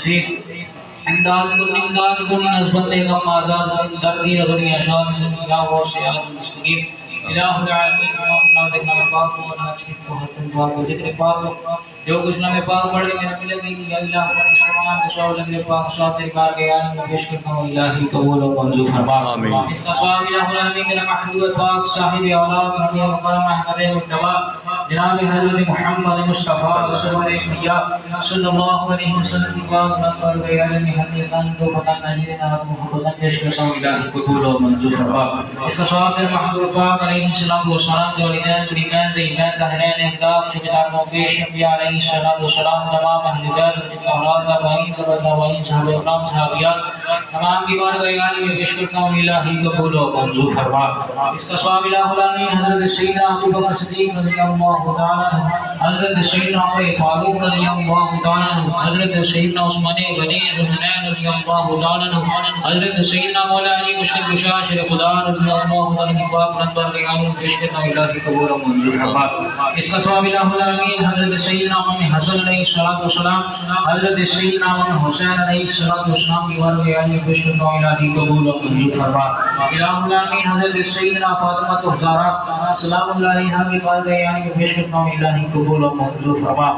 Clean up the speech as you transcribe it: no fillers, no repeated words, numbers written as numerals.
نصیب امداد کن از بندے غم آزاد کن دردی رغنی اشاد یا غوث اعظم مستقیم الہ العالمین اللہ دیکھنا میں پاک کو بنا چھپ کو حتم پاک کو ذکر پاک کو جو کچھ نام پاک پڑھ کے میرا ملے گی یا اللہ مسلمان بشاو ذکر پاک شاہ تیرے کار کے آنے میں پیش کرتا ہوں الہی قبول و منظور فرما اس کا ثواب الہ العالمین میرا محبوب پاک صاحب اولاد حضرت مقام احمد مجتبی جناب حضرت محمد مصطفیٰ صلی اللہ علیہ وسلم کی پاک نمبر غیرانی حقیقان تو پتہ نظیر نام محبت پیش کرتا ہوں الہی قبول و منظور فرما اس کا ثواب میرے محبوب پاک علیہ السلام و سلام جو والدین قریبین ذہیبین ظاہرین اقداد شکدار موقیش انبیاء علیہ السلام تمام اہل بیت جن کا اولاد آبائین قبضابائین صحابہ اکرام صحابیات تمام کی بار غیرانی میں پیش کرتا ہوں الہی قبول و منظور فرما اس کا ثواب الہ العالمین حضرت سیدنا ابو بکر صدیق رضی اللہ تعالیٰ عنہ حضرت سیدنا عمر فاروق رضی اللہ تعالیٰ عنہ حضرت سیدنا عثمان غنی ذوالنورین رضی اللہ تعالیٰ عنہ حضرت سیدنا مولا علی مشکل کشا شیر خدا رضی اللہ عنہ کی پاک نمبر کے آنوں پیش کرتا ہوں الہی قبول و منظور فرما اس کا ثواب الہ العالمین حضرت سیدنا امام حسن علیہ السلام حضرت سیدنا امام حسین علیہ السلام کی بار کے آنوں پیش کرتا ہوں الہی قبول و منظور فرما الہ العالمین حضرت سیدنا فاطمہ الزہرا سلام اللہ علیہا کی بار کے آنوں پیش کرتا ہوں الہی قبول و منظور فرما